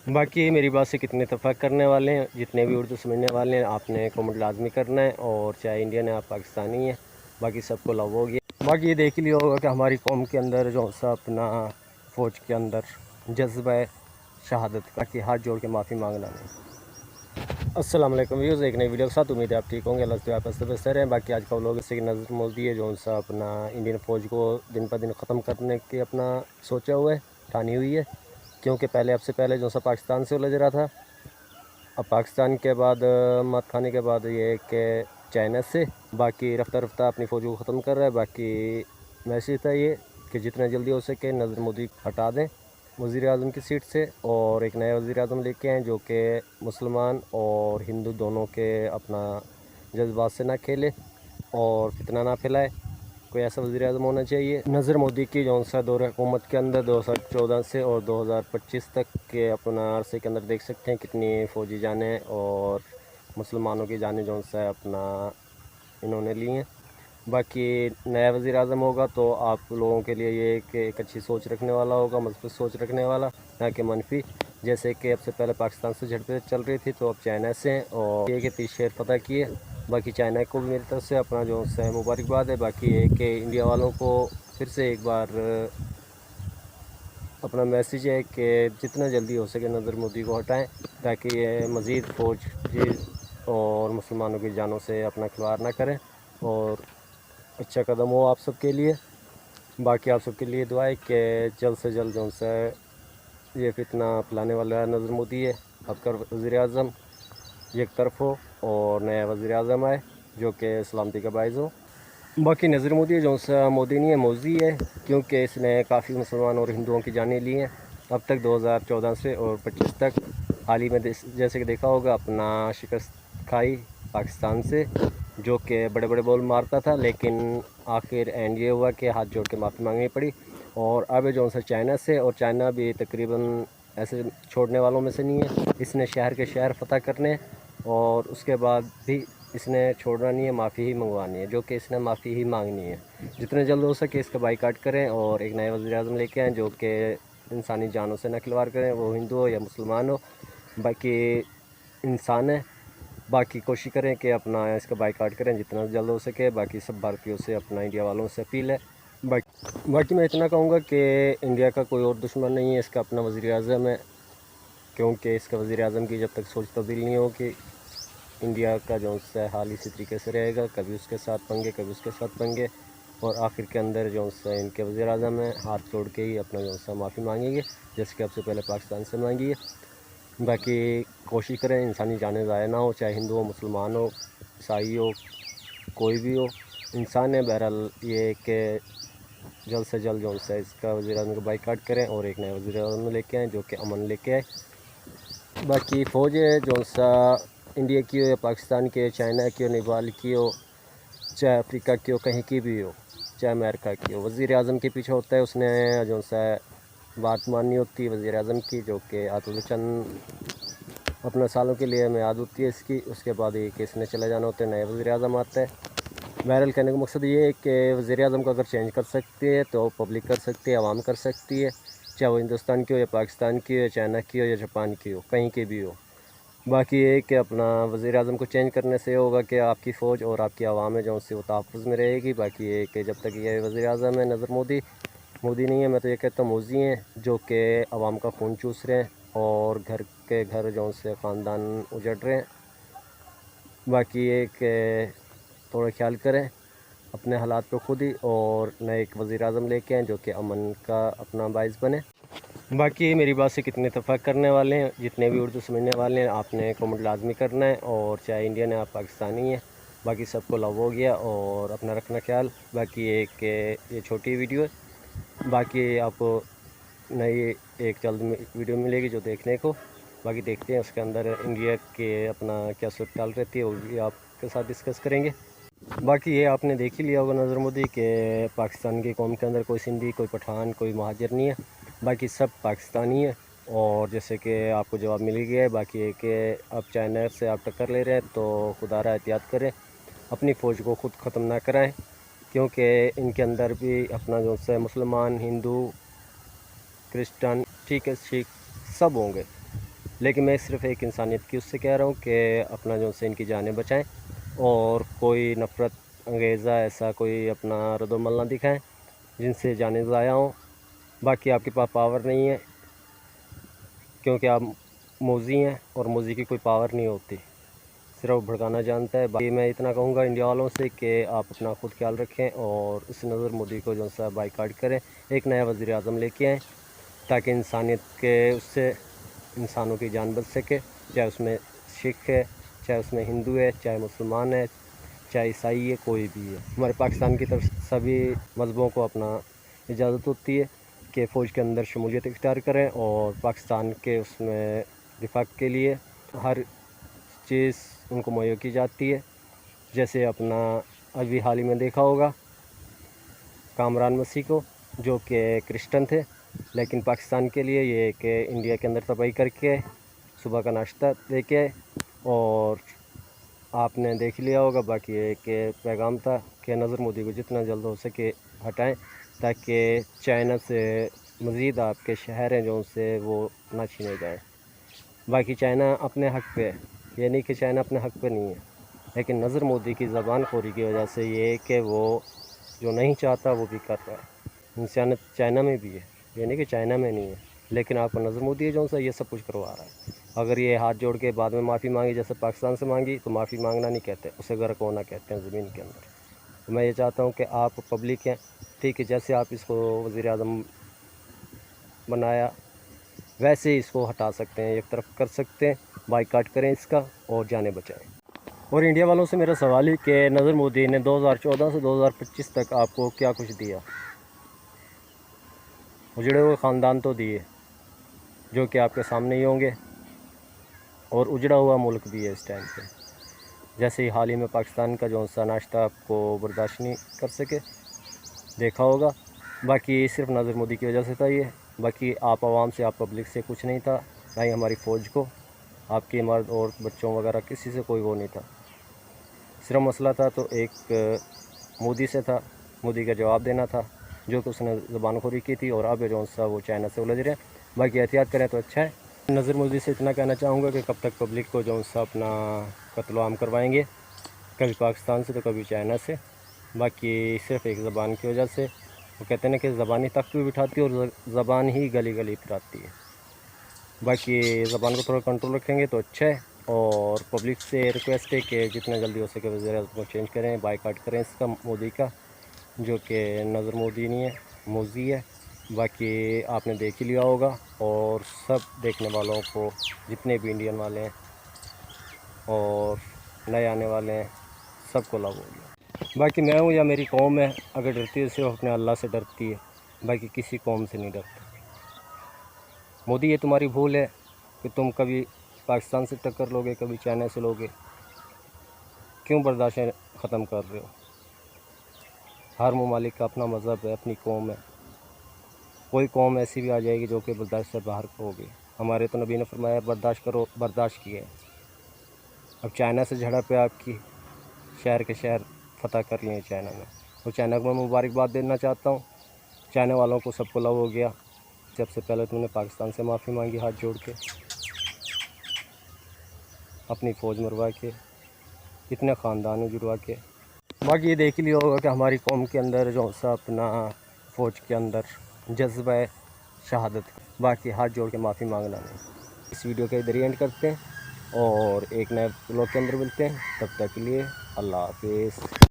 باقی میری بات سے کتنے اتفاق کرنے والے ہیں، جتنے بھی اردو سمجھنے والے ہیں، آپ نے کامنٹ لازمی کرنا ہے، اور چاہے انڈین ہے آپ پاکستانی ہیں، باقی سب کو لو ہو گیا۔ باقی یہ دیکھ لیا ہوگا کہ ہماری قوم کے اندر جو سا اپنا فوج کے اندر جذبہ شہادت کا کہ ہاتھ جوڑ کے معافی مانگنا نہیں۔ السلام علیکم ویوز، ایک نئی ویڈیو کے ساتھ امید ہے آپ ٹھیک ہوں گے، اللہ سے آپ بہتر ہیں۔ باقی آج کا لوگ اس کی نظر موضوع ہے جو سا اپنا انڈین فوج کو دن پہ دن ختم کرنے کے اپنا سوچا ہوا ہے، ٹھانی ہوئی ہے، کیونکہ اب سے پہلے جو سا پاکستان سے لج رہا تھا، اب پاکستان کے بعد مت کھانے کے بعد یہ کہ چائنا سے باقی رفتہ رفتہ اپنی فوج کو ختم کر رہا ہے۔ باقی میسیج تھا یہ کہ جتنا جلدی ہو سکے نریندر مودی ہٹا دیں وزیر اعظم کی سیٹ سے، اور ایک نیا وزیر اعظم لے کے آئیں جو کہ مسلمان اور ہندو دونوں کے اپنا جذبات سے نہ کھیلے اور فتنہ نہ پھیلائے۔ کوئی ایسا وزیر اعظم ہونا چاہیے۔ نریندر مودی کی جو سا دور حکومت کے اندر 2014 سے اور 2025 تک کے اپنا عرصے کے اندر دیکھ سکتے ہیں کتنی فوجی جانیں اور مسلمانوں کی جانیں جو سا اپنا انہوں نے لی ہیں۔ باقی نیا وزیر اعظم ہوگا تو آپ لوگوں کے لیے یہ کہ ایک اچھی سوچ رکھنے والا ہوگا، مثبت سوچ رکھنے والا، نہ کہ منفی، جیسے کہ اب سے پہلے پاکستان سے جھڑپیں چل رہی تھی تو اب چائنا سے ہیں، اور یہ کہ 30 شہر فتح کیے۔ باقی چائنا کو بھی میری طرف سے اپنا جو ہے مبارکباد ہے۔ باقی یہ کہ انڈیا والوں کو پھر سے ایک بار اپنا میسیج ہے کہ جتنا جلدی ہو سکے نریندر مودی کو ہٹائیں تاکہ یہ مزید فوج اور مسلمانوں کی جانوں سے اپنا کھلواڑ نہ کریں، اور اچھا قدم ہو آپ سب کے لیے۔ باقی آپ سب کے لیے دعا ہے کہ جلد سے جلد جو سے یہ فتنہ پھیلانے والا نریندر مودی ہے اب کا وزیر اعظم ایک طرف ہو اور نیا وزیر اعظم آئے جو کہ سلامتی کا باعث ہو۔ باقی نریندر مودی جو سا مودی نہیں ہے موذی ہے، کیونکہ اس نے کافی مسلمان اور ہندوؤں کی جانیں لی ہیں اب تک 2014 سے اور 25 تک۔ حال ہی میں جیسے کہ دیکھا ہوگا اپنا شکست کھائی پاکستان سے جو کہ بڑے بڑے بول مارتا تھا، لیکن آخر اینڈ یہ ہوا کہ ہاتھ جوڑ کے معافی مانگنی پڑی۔ اور اب جو سا چائنا سے، اور چائنا بھی تقریباً ایسے چھوڑنے والوں میں سے نہیں ہے، اس نے شہر کے شہر فتح کرنے اور اس کے بعد بھی اس نے چھوڑنا نہیں ہے، معافی ہی منگوانی ہے، جو کہ اس نے معافی ہی مانگنی ہے۔ جتنے جلد ہو سکے اس کا بائیکاٹ کریں اور ایک نئے وزیر اعظم لے کے آئیں جو کہ انسانی جانوں سے نہ کھلواڑ کریں، وہ ہندو ہو یا مسلمان ہو، باقی انسان ہے۔ باقی کوشش کریں کہ اپنا اس کا بائیکاٹ کریں جتنا جلد ہو سکے۔ باقی سب بھارتیوں سے اپنا انڈیا والوں سے اپیل ہے۔ باقی میں اتنا کہوں گا کہ انڈیا کا کوئی اور دشمن نہیں ہے، اس کا اپنا وزیر اعظم ہے، کیونکہ اس کا وزیر اعظم کی جب تک سوچ تبدیل نہیں ہوگی انڈیا کا جو ہے حال اسی طریقے سے رہے گا، کبھی اس کے ساتھ پنگے کبھی اس کے ساتھ پنگے، اور آخر کے اندر جو ہے ان کے وزیر اعظم ہیں ہاتھ جوڑ کے ہی اپنا جو ہے معافی مانگیں گے، جیسے کہ اب سے پہلے پاکستان سے مانگی ہے۔ باقی کوشش کریں انسانی جانیں ضائع نہ ہو، چاہے ہندو ہو، مسلمان ہو، عیسائی ہو، کوئی بھی ہو، انسان ہے۔ بہرحال یہ کہ جلد سے جلد جو ہے اس کا وزیر اعظم کو بائیکاٹ کریں اور ایک نئے وزیر اعظم لے کے آئیں جو کہ امن لے کے آئے۔ باقی فوج ہے جو سا انڈیا کی ہو یا پاکستان کی ہو، چائنا کی ہو، نیپال کی ہو، چاہے افریقہ کی ہو، کہیں کی بھی ہو، چاہے امریکہ کی ہو، وزیر اعظم کے پیچھے ہوتا ہے، اس نے جو سا بات ماننی ہوتی ہے وزیر اعظم کی، جو کہ چند اپنے سالوں کے لیے میعاد ہوتی ہے اس کی، اس کے بعد یہ کہ اس نے چلے جانا ہوتا ہے، نئے وزیر اعظم آتا ہے۔ بہرحال کہنے کا مقصد یہ ہے کہ وزیر اعظم کو اگر چینج کر سکتے ہے تو پبلک کر سکتی ہے، عوام کر سکتی ہے، چاہے وہ ہندوستان کی ہو یا پاکستان کی ہو یا چائنا کی ہو یا جاپان کی ہو، کہیں کی بھی ہو۔ باقی یہ کہ اپنا وزیر اعظم کو چینج کرنے سے ہوگا کہ آپ کی فوج اور آپ کی عوام ہے جو اس سے وہ تحفظ میں رہے گی۔ باقی یہ کہ جب تک یہ وزیر اعظم ہے نریندر مودی نہیں ہے، میں تو یہ کہتا ہوں موذی ہیں جو کہ عوام کا خون چوس رہے ہیں اور گھر کے گھر جو سے خاندان اجڑ رہے ہیں۔ باقی یہ کہ تھوڑا خیال کریں اپنے حالات پہ خود ہی، اور نئے ایک وزیر اعظم لے کے آئیں جو کہ امن کا اپنا باعث بنے۔ باقی میری بات سے کتنے اتفاق کرنے والے ہیں، جتنے بھی اردو سمجھنے والے ہیں، آپ نے کامنٹ لازمی کرنا ہے، اور چاہے انڈین ہے آپ پاکستانی ہیں، باقی سب کو لو ہو گیا اور اپنا رکھنا خیال۔ باقی یہ چھوٹی ویڈیو ہے، باقی آپ کو نئی ایک جلد ویڈیو ملے گی جو دیکھنے کو۔ باقی دیکھتے ہیں اس کے اندر انڈیا کے اپنا کیا صورتحال رہتی ہے، وہ بھی آپ کے ساتھ ڈسکس کریں گے۔ باقی یہ آپ نے دیکھ ہی لیا ہوگا نریندر مودی کہ پاکستان کی قوم کے اندر کوئی سندھی، کوئی پٹھان، کوئی مہاجر نہیں ہے، باقی سب پاکستانی ہیں، اور جیسے کہ آپ کو جواب مل گیا ہے۔ باقی یہ کہ اب چائنا سے آپ ٹکر لے رہے ہیں تو خدا را احتیاط کریں، اپنی فوج کو خود ختم نہ کرائیں، کیونکہ ان کے اندر بھی اپنا جو مسلمان، ہندو، کرسچن، ٹھیک ہے، سکھ سب ہوں گے، لیکن میں صرف ایک انسانیت کی اس سے کہہ رہا ہوں کہ اپنا جو سے ان کی جانیں بچائیں اور کوئی نفرت انگیزہ ایسا کوئی اپنا رد و عمل نہ دکھائیں جن سے جانیں ضائع ہوں۔ باقی آپ کے پاس پاور نہیں ہے کیونکہ آپ موذی ہیں، اور موذی کی کوئی پاور نہیں ہوتی، صرف بھڑکانا جانتا ہے۔ باقی میں اتنا کہوں گا انڈیا والوں سے کہ آپ اپنا خود خیال رکھیں اور اس نظر مودی کو جو سا بائیکاٹ کریں، ایک نیا وزیر اعظم لے کے آئیں تاکہ انسانیت کے اس سے انسانوں کی جان بچ سکے، چاہے اس میں سکھ ہے، چاہے اس میں ہندو ہے، چاہے مسلمان ہے، چاہے عیسائی ہے، کوئی بھی ہے۔ ہمارے پاکستان کی طرف سبھی مذہبوں کو اپنا اجازت ہوتی ہے کہ فوج کے اندر شمولیت اختیار کریں اور پاکستان کے اس میں دفاع کے لیے ہر چیز ان کو مہیا کی جاتی ہے۔ جیسے اپنا ابھی حال ہی میں دیکھا ہوگا کامران مسیح کو، جو کہ کرسچن تھے، لیکن پاکستان کے لیے یہ کہ انڈیا کے اندر تباہی کر کے صبح کا ناشتہ دے کے، اور آپ نے دیکھ لیا ہوگا۔ باقی ایک پیغام تھا کہ نظر مودی کو جتنا جلد ہو سکے ہٹائیں تاکہ چائنا سے مزید آپ کے شہر ہیں جو ان سے وہ نہ چھینے جائیں۔ باقی چائنا اپنے حق پہ ہے، یہ نہیں کہ چائنا اپنے حق پہ نہیں ہے، لیکن نظر مودی کی زبان خوری کی وجہ سے یہ کہ وہ جو نہیں چاہتا وہ بھی کر رہا ہے۔ انسانیت چائنا میں بھی ہے، یہ نہیں کہ چائنا میں نہیں ہے، لیکن آپ کو نظر مودی ہے جو سا یہ سب کچھ کروا رہا ہے۔ اگر یہ ہاتھ جوڑ کے بعد میں معافی مانگی جیسے پاکستان سے مانگی تو معافی مانگنا نہیں کہتے، اسے غرق ہونا کہتے ہیں زمین کے اندر۔ تو میں یہ چاہتا ہوں کہ آپ پبلک ہیں، ٹھیک ہے، جیسے آپ اس کو وزیر اعظم بنایا ویسے ہی اس کو ہٹا سکتے ہیں، ایک طرف کر سکتے ہیں، بائیکاٹ کریں اس کا اور جانیں بچائیں۔ اور انڈیا والوں سے میرا سوال ہے کہ نظر مودی نے 2014 سے 2025 تک آپ کو کیا کچھ دیا؟ اجڑے ہوئے خاندان تو دیے جو کہ آپ کے سامنے ہی ہوں گے، اور اجڑا ہوا ملک بھی ہے اس ٹائم پہ، جیسے ہی حال ہی میں پاکستان کا جو سا ناشتہ آپ کو برداشت نہیں کر سکے، دیکھا ہوگا۔ باقی صرف نظر مودی کی وجہ سے تھا یہ، باقی آپ عوام سے، آپ پبلک سے کچھ نہیں تھا، نہ ہی ہماری فوج کو، آپ کے مرد اور بچوں وغیرہ کسی سے کوئی وہ نہیں تھا۔ صرف مسئلہ تھا تو ایک مودی سے تھا، مودی کا جواب دینا تھا جو کہ اس نے زبان خوری کی تھی، اور اب جو سا وہ چائنا سے الجھ رہے ہیں۔ باقی احتیاط کریں تو اچھا ہے۔ نظر مودی سے اتنا کہنا چاہوں گا کہ کب تک پبلک کو جو سا اپنا قتل عام کروائیں گے، کبھی پاکستان سے تو کبھی چائنا سے۔ باقی صرف ایک زبان کی وجہ سے، وہ کہتے ہیں کہ زبانی تخت بھی بٹھاتی ہے اور زبان ہی گلی گلی پھراتی ہے۔ باقی زبان کو تھوڑا کنٹرول رکھیں گے تو اچھا ہے، اور پبلک سے ریکویسٹ ہے کہ جتنا جلدی ہو سکے وزیر اعظم کو چینج کریں، بائیکاٹ کریں اس کا، مودی کا، جو کہ نظر مودی نہیں ہے، موذی ہے۔ باقی آپ نے دیکھ ہی لیا ہوگا، اور سب دیکھنے والوں کو، جتنے بھی انڈین والے ہیں اور نئے آنے والے ہیں، سب کو لاگو ہو گیا۔ باقی میں ہوں یا میری قوم ہے، اگر ڈرتی ہے صرف اپنے اللہ سے ڈرتی ہے، باقی کسی قوم سے نہیں ڈرتی۔ مودی یہ تمہاری بھول ہے کہ تم کبھی پاکستان سے ٹکر لوگے، کبھی چائنا سے لوگے، کیوں برداشتیں ختم کر رہے ہو؟ ہر ممالک کا اپنا مذہب ہے، اپنی قوم ہے، کوئی قوم ایسی بھی آ جائے گی جو کہ برداشت سے باہر ہوگی۔ ہمارے تو نبی نے فرمایا برداشت کرو، برداشت کیے۔ اب چائنا سے جھڑپ ہے آپ کی، شہر کے شہر فتح کر لیے ہیں چائنا میں، اور چائنا کو میں مبارکباد دینا چاہتا ہوں۔ چائنا والوں کو سب کو لو ہو گیا، جب سے پہلے تم نے پاکستان سے معافی مانگی ہاتھ جوڑ کے، اپنی فوج مروا کے، اتنے خاندان جڑوا کے۔ باقی یہ دیکھ لیا ہوگا کہ ہماری قوم کے اندر جو سا اپنا فوج کے اندر جذبہ ہے شہادت، باقی ہاتھ جوڑ کے معافی مانگنا نہیں۔ اس ویڈیو کا ادھر ہی اینڈ کرتے ہیں، اور ایک نئے بلاگ کے اندر ملتے ہیں، تب تک کے لیے اللہ حافظ۔